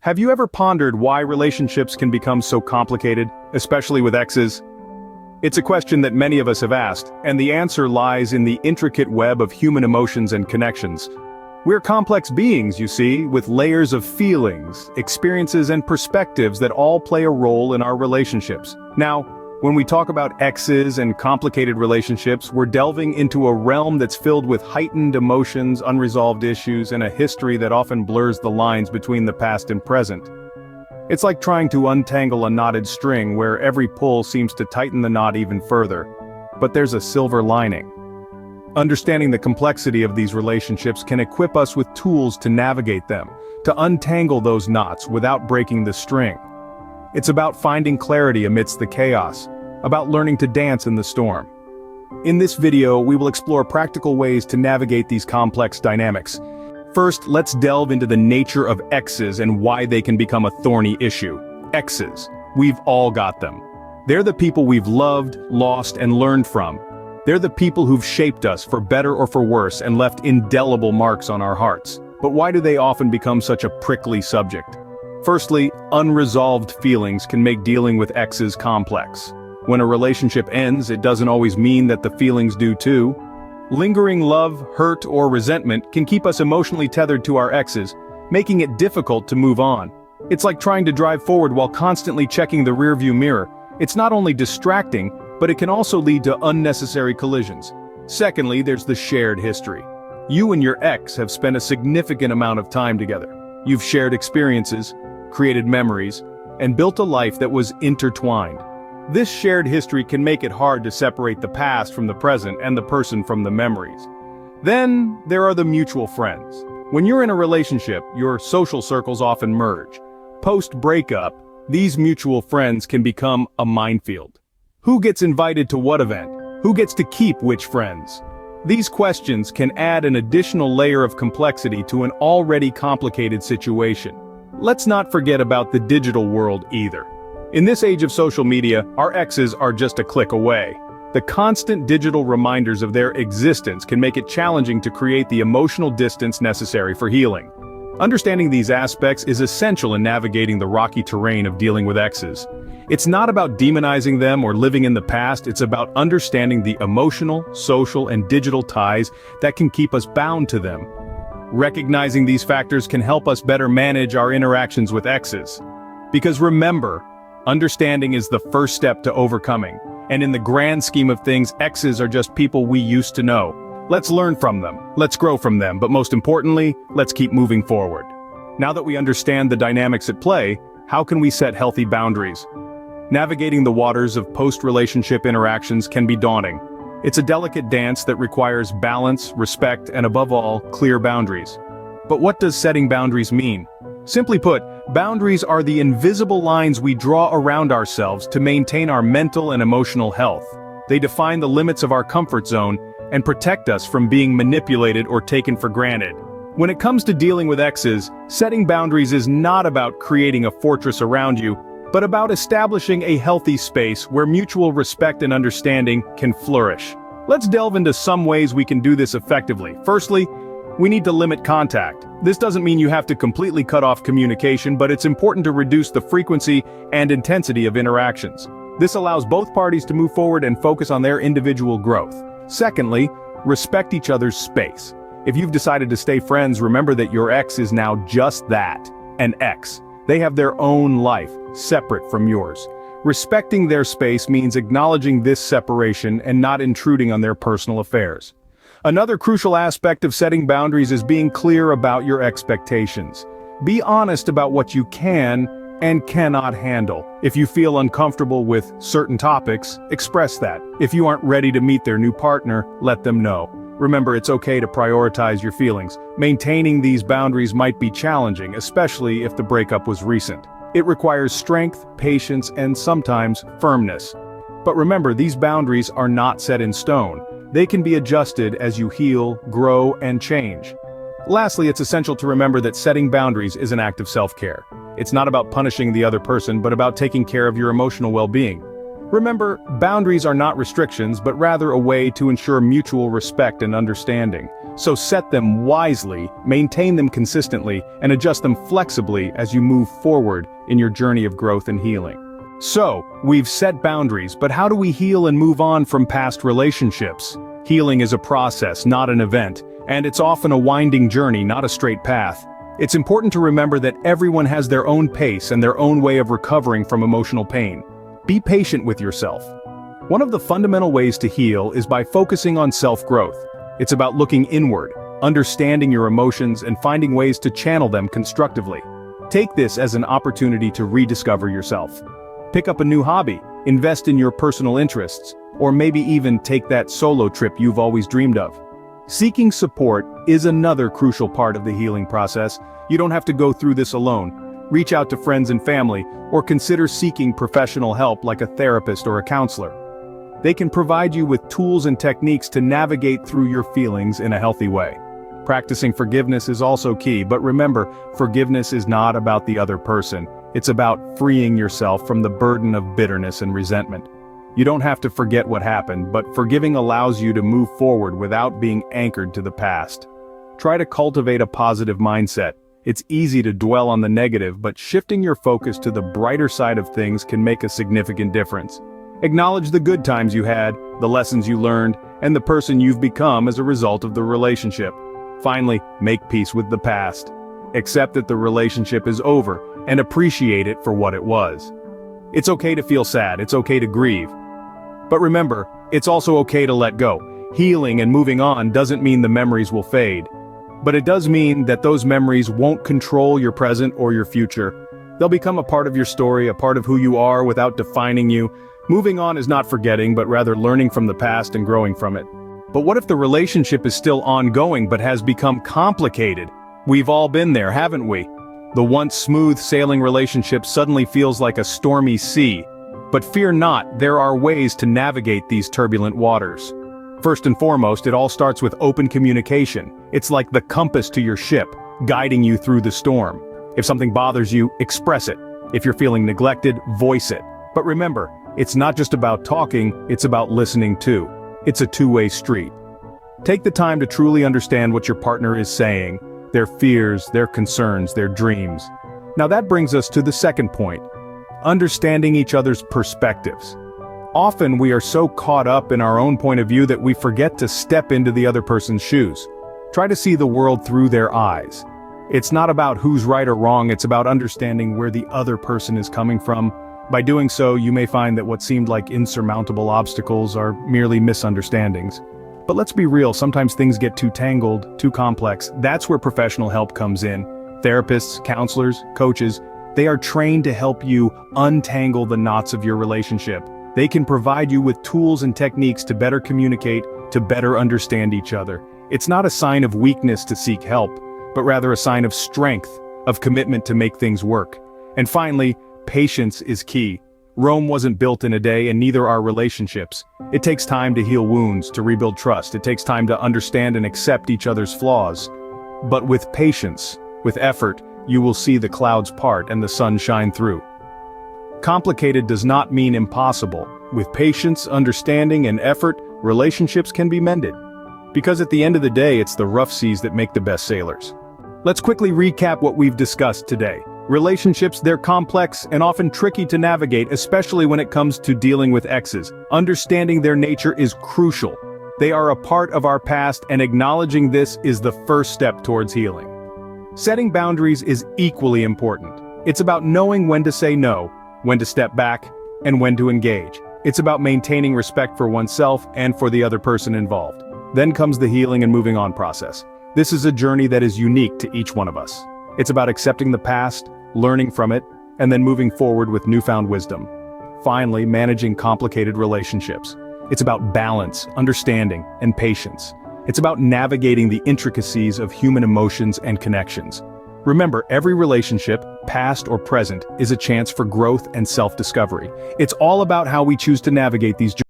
Have you ever pondered why relationships can become so complicated, especially with exes? It's a question that many of us have asked, and the answer lies in the intricate web of human emotions and connections. We're complex beings, you see, with layers of feelings, experiences, and perspectives that all play a role in our relationships. Now, when we talk about exes and complicated relationships, we're delving into a realm that's filled with heightened emotions, unresolved issues, and a history that often blurs the lines between the past and present. It's like trying to untangle a knotted string where every pull seems to tighten the knot even further. But there's a silver lining. Understanding the complexity of these relationships can equip us with tools to navigate them, to untangle those knots without breaking the string. It's about finding clarity amidst the chaos, about learning to dance in the storm. In this video, we will explore practical ways to navigate these complex dynamics. First, let's delve into the nature of exes and why they can become a thorny issue. Exes. We've all got them. They're the people we've loved, lost, and learned from. They're the people who've shaped us for better or for worse and left indelible marks on our hearts. But why do they often become such a prickly subject? Firstly, unresolved feelings can make dealing with exes complex. When a relationship ends, it doesn't always mean that the feelings do too. Lingering love, hurt, or resentment can keep us emotionally tethered to our exes, making it difficult to move on. It's like trying to drive forward while constantly checking the rearview mirror. It's not only distracting, but it can also lead to unnecessary collisions. Secondly, there's the shared history. You and your ex have spent a significant amount of time together. You've shared experiences, created memories, and built a life that was intertwined. This shared history can make it hard to separate the past from the present and the person from the memories. Then, there are the mutual friends. When you're in a relationship, your social circles often merge. Post-breakup, these mutual friends can become a minefield. Who gets invited to what event? Who gets to keep which friends? These questions can add an additional layer of complexity to an already complicated situation. Let's not forget about the digital world either. In this age of social media, our exes are just a click away. The constant digital reminders of their existence can make it challenging to create the emotional distance necessary for healing. Understanding these aspects is essential in navigating the rocky terrain of dealing with exes. It's not about demonizing them or living in the past, it's about understanding the emotional, social, and digital ties that can keep us bound to them. Recognizing these factors can help us better manage our interactions with exes. Because remember, understanding is the first step to overcoming, and in the grand scheme of things, exes are just people we used to know. Let's learn from them, let's grow from them, but most importantly, let's keep moving forward. Now that we understand the dynamics at play, how can we set healthy boundaries? Navigating the waters of post-relationship interactions can be daunting. It's a delicate dance that requires balance, respect, and above all, clear boundaries. But what does setting boundaries mean? Simply put, boundaries are the invisible lines we draw around ourselves to maintain our mental and emotional health. They define the limits of our comfort zone and protect us from being manipulated or taken for granted. When it comes to dealing with exes, setting boundaries is not about creating a fortress around you, but about establishing a healthy space where mutual respect and understanding can flourish. Let's delve into some ways we can do this effectively. Firstly, we need to limit contact. This doesn't mean you have to completely cut off communication, but it's important to reduce the frequency and intensity of interactions. This allows both parties to move forward and focus on their individual growth. Secondly, respect each other's space. If you've decided to stay friends, remember that your ex is now just that, an ex. They have their own life, separate from yours. Respecting their space means acknowledging this separation and not intruding on their personal affairs. Another crucial aspect of setting boundaries is being clear about your expectations. Be honest about what you can and cannot handle. If you feel uncomfortable with certain topics, express that. If you aren't ready to meet their new partner, let them know. Remember, it's okay to prioritize your feelings. Maintaining these boundaries might be challenging, especially if the breakup was recent. It requires strength, patience, and sometimes firmness. But remember, these boundaries are not set in stone. They can be adjusted as you heal, grow, and change. Lastly, it's essential to remember that setting boundaries is an act of self-care. It's not about punishing the other person, but about taking care of your emotional well-being. Remember, boundaries are not restrictions, but rather a way to ensure mutual respect and understanding. So set them wisely, maintain them consistently, and adjust them flexibly as you move forward in your journey of growth and healing. So, we've set boundaries, but how do we heal and move on from past relationships? Healing is a process, not an event, and it's often a winding journey, not a straight path. It's important to remember that everyone has their own pace and their own way of recovering from emotional pain. Be patient with yourself. One of the fundamental ways to heal is by focusing on self-growth. It's about looking inward, understanding your emotions, and finding ways to channel them constructively. Take this as an opportunity to rediscover yourself. Pick up a new hobby, invest in your personal interests, or maybe even take that solo trip you've always dreamed of. Seeking support is another crucial part of the healing process. You don't have to go through this alone. Reach out to friends and family, or consider seeking professional help like a therapist or a counselor. They can provide you with tools and techniques to navigate through your feelings in a healthy way. Practicing forgiveness is also key, but remember, forgiveness is not about the other person. It's about freeing yourself from the burden of bitterness and resentment. You don't have to forget what happened, but forgiving allows you to move forward without being anchored to the past. Try to cultivate a positive mindset. It's easy to dwell on the negative, but shifting your focus to the brighter side of things can make a significant difference. Acknowledge the good times you had, the lessons you learned, and the person you've become as a result of the relationship. Finally, make peace with the past. Accept that the relationship is over, and appreciate it for what it was. It's okay to feel sad, it's okay to grieve. But remember, it's also okay to let go. Healing and moving on doesn't mean the memories will fade. But it does mean that those memories won't control your present or your future. They'll become a part of your story, a part of who you are without defining you. Moving on is not forgetting, but rather learning from the past and growing from it. But what if the relationship is still ongoing but has become complicated? We've all been there, haven't we? The once smooth sailing relationship suddenly feels like a stormy sea. But fear not, there are ways to navigate these turbulent waters. First and foremost, it all starts with open communication. It's like the compass to your ship, guiding you through the storm. If something bothers you, express it. If you're feeling neglected, voice it. But remember, it's not just about talking, it's about listening too. It's a two-way street. Take the time to truly understand what your partner is saying, their fears, their concerns, their dreams. Now that brings us to the second point. Understanding each other's perspectives. Often we are so caught up in our own point of view that we forget to step into the other person's shoes. Try to see the world through their eyes. It's not about who's right or wrong, it's about understanding where the other person is coming from. By doing so, you may find that what seemed like insurmountable obstacles are merely misunderstandings. But let's be real, sometimes things get too tangled, too complex. That's where professional help comes in. Therapists, counselors, coaches, they are trained to help you untangle the knots of your relationship. They can provide you with tools and techniques to better communicate, to better understand each other. It's not a sign of weakness to seek help, but rather a sign of strength, of commitment to make things work. And finally, patience is key. Rome wasn't built in a day, and neither are relationships. It takes time to heal wounds, to rebuild trust. It takes time to understand and accept each other's flaws. But with patience, with effort, you will see the clouds part and the sun shine through. Complicated does not mean impossible. With patience, understanding, and effort, relationships can be mended. Because at the end of the day, it's the rough seas that make the best sailors. Let's quickly recap what we've discussed today. Relationships, they're complex and often tricky to navigate, especially when it comes to dealing with exes. Understanding their nature is crucial. They are a part of our past, and acknowledging this is the first step towards healing. Setting boundaries is equally important. It's about knowing when to say no, when to step back, and when to engage. It's about maintaining respect for oneself and for the other person involved. Then comes the healing and moving on process. This is a journey that is unique to each one of us. It's about accepting the past, learning from it, and then moving forward with newfound wisdom. Finally, managing complicated relationships. It's about balance, understanding, and patience. It's about navigating the intricacies of human emotions and connections. Remember, every relationship, past or present, is a chance for growth and self-discovery. It's all about how we choose to navigate these journeys.